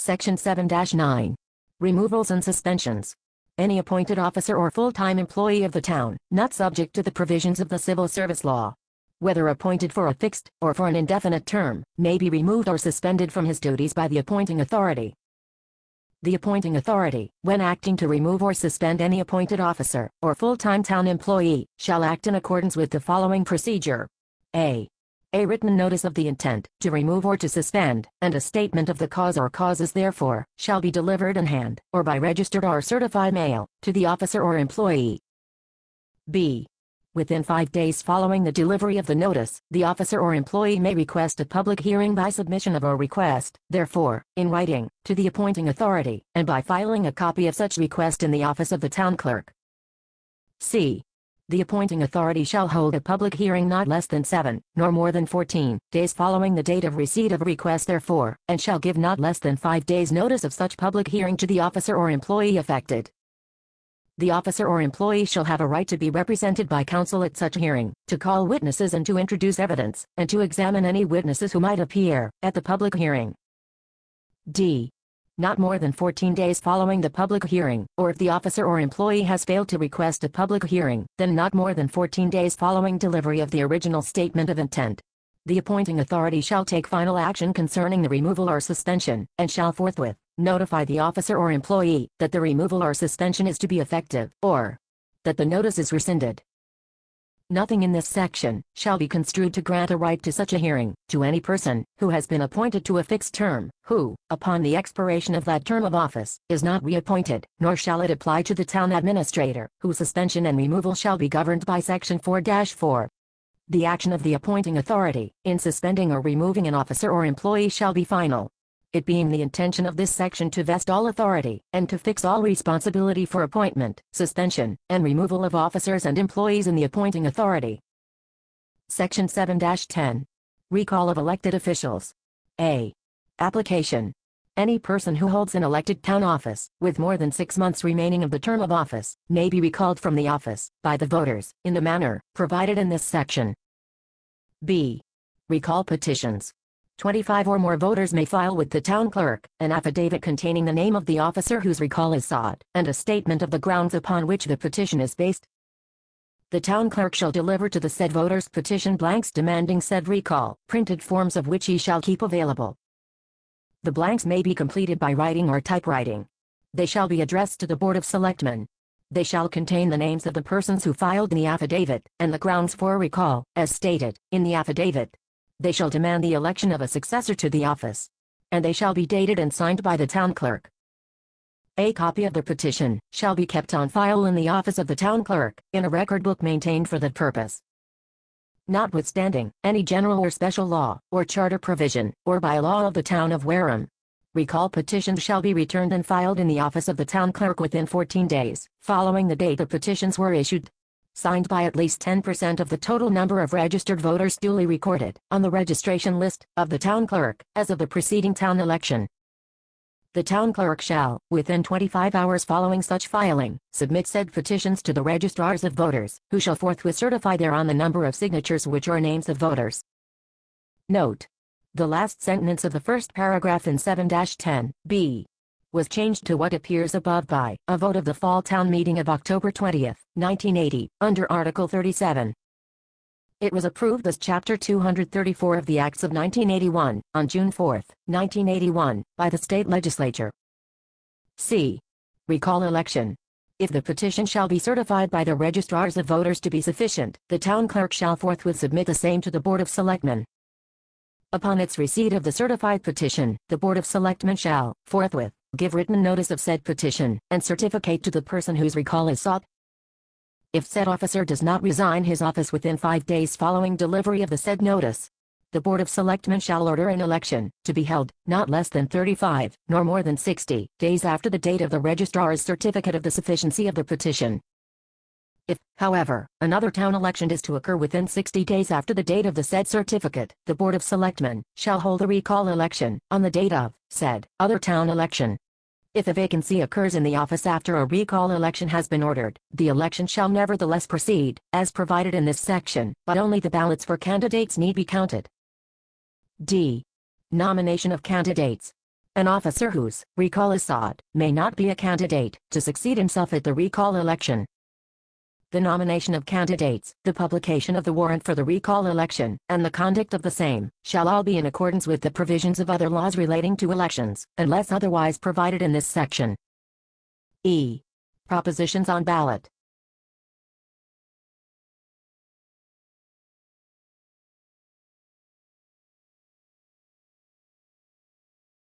Section 7-9. Removals and suspensions. Any appointed officer or full-time employee of the town, not subject to the provisions of the civil service law, whether appointed for a fixed or for an indefinite term, may be removed or suspended from his duties by the appointing authority. The appointing authority, when acting to remove or suspend any appointed officer or full-time town employee, shall act in accordance with the following procedure. A written notice of the intent to remove or to suspend, and a statement of the cause or causes therefor, shall be delivered in hand, or by registered or certified mail, to the officer or employee. B. Within 5 days following the delivery of the notice, the officer or employee may request a public hearing by submission of a request, therefore, in writing, to the appointing authority, and by filing a copy of such request in the office of the town clerk. C. The appointing authority shall hold a public hearing not less than 7, nor more than 14, days following the date of receipt of a request therefore, and shall give not less than 5 days notice of such public hearing to the officer or employee affected. The officer or employee shall have a right to be represented by counsel at such hearing, to call witnesses and to introduce evidence, and to examine any witnesses who might appear at the public hearing. D. Not more than 14 days following the public hearing, or if the officer or employee has failed to request a public hearing, then not more than 14 days following delivery of the original statement of intent. The appointing authority shall take final action concerning the removal or suspension, and shall forthwith notify the officer or employee that the removal or suspension is to be effective, or that the notice is rescinded. Nothing in this section shall be construed to grant a right to such a hearing to any person who has been appointed to a fixed term, who, upon the expiration of that term of office, is not reappointed, nor shall it apply to the town administrator, whose suspension and removal shall be governed by Section 4-4. The action of the appointing authority, in suspending or removing an officer or employee shall be final, it being the intention of this section to vest all authority, and to fix all responsibility for appointment, suspension, and removal of officers and employees in the appointing authority. Section 7-10. Recall of elected officials. A. Application. Any person who holds an elected town office, with more than 6 months remaining of the term of office, may be recalled from the office, by the voters, in the manner provided in this section. B. Recall petitions. 25 or more voters may file with the town clerk an affidavit containing the name of the officer whose recall is sought, and a statement of the grounds upon which the petition is based. The town clerk shall deliver to the said voters petition blanks demanding said recall, printed forms of which he shall keep available. The blanks may be completed by writing or typewriting. They shall be addressed to the Board of Selectmen. They shall contain the names of the persons who filed in the affidavit, and the grounds for recall, as stated in the affidavit. They shall demand the election of a successor to the office, and they shall be dated and signed by the town clerk. A copy of the petition shall be kept on file in the office of the town clerk, in a record book maintained for that purpose. Notwithstanding any general or special law, or charter provision, or by law of the town of Wareham, recall petitions shall be returned and filed in the office of the town clerk within 14 days, following the date the petitions were issued, signed by at least 10% of the total number of registered voters duly recorded on the registration list of the town clerk as of the preceding town election. The town clerk shall, within 25 hours following such filing, submit said petitions to the registrars of voters, who shall forthwith certify thereon the number of signatures which are names of voters. Note: the last sentence of the first paragraph in 7-10b was changed to what appears above by a vote of the fall town meeting of October 20, 1980, under Article 37. It was approved as Chapter 234 of the Acts of 1981, on June 4, 1981, by the state legislature. C. Recall election. If the petition shall be certified by the registrars of voters to be sufficient, the town clerk shall forthwith submit the same to the Board of Selectmen. Upon its receipt of the certified petition, the Board of Selectmen shall, forthwith, give written notice of said petition, and certificate to the person whose recall is sought. If said officer does not resign his office within 5 days following delivery of the said notice, the Board of Selectmen shall order an election, to be held, not less than 35, nor more than 60, days after the date of the registrar's certificate of the sufficiency of the petition. If, however, another town election is to occur within 60 days after the date of the said certificate, the Board of Selectmen shall hold a recall election, on the date of said other town election. If a vacancy occurs in the office after a recall election has been ordered, the election shall nevertheless proceed, as provided in this section, but only the ballots for candidates need be counted. D. Nomination of candidates. An officer whose recall is sought may not be a candidate to succeed himself at the recall election. The nomination of candidates, the publication of the warrant for the recall election, and the conduct of the same, shall all be in accordance with the provisions of other laws relating to elections, unless otherwise provided in this section. E. Propositions on ballot.